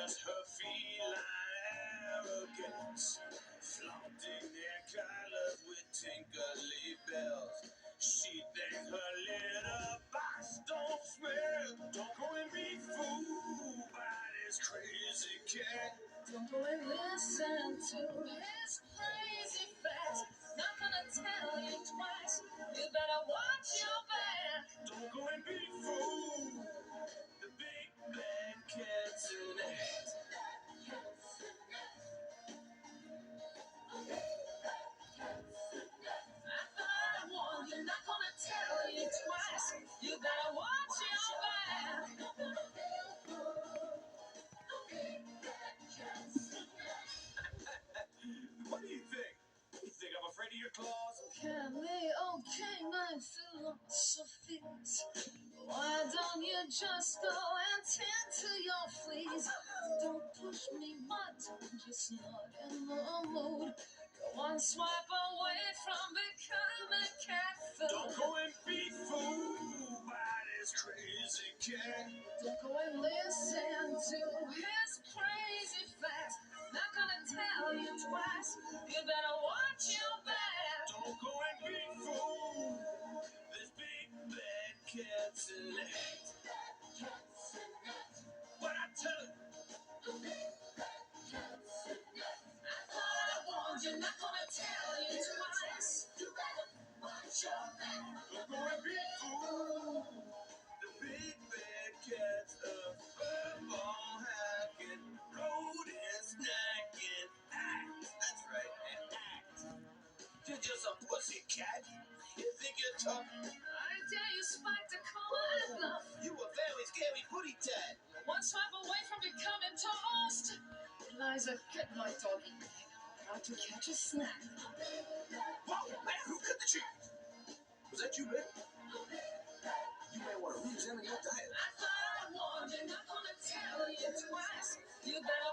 just her feline arrogance, flaunting their colors with tinkly bells. She thinks her litter box don't smell. Don't go and be fooled by this crazy cat. Don't go and listen to his crazy facts. Not gonna tell you twice. You better watch your back. Don't go and be fooled. The big bad cat's in it. I thought I warned you, not gonna tell you twice. You better watch your back. What do you think? You think I'm afraid of your claws? Kelly, okay, my philosophies. Why don't you just go and tend to your fleas? Don't push me, but I'm just not in the mood. Go one swipe away from becoming cat food. Don't go and be fooled by this crazy cat. Don't go and listen to his crazy facts. Not gonna tell you twice. You better watch your back. Don't go and be fooled. This big bad cat's in it. What I tell you? I thought I warned you, not gonna tell you twice. You better watch your back. Don't go and be fooled. The big bad cat's a furball hacking, rodent snacking. Act. That's right, and act. You're just a pussy cat. You think you're tough? I dare you, Spike, to call my bluff. You a very scary putty tat. One swipe away from becoming toast. Eliza, get my doggy. Got to catch a snack. Whoa, man, who cut the cheese? Was that you, man? You may want to re-examine your diet. I thought I warned you, not gonna tell you twice. You better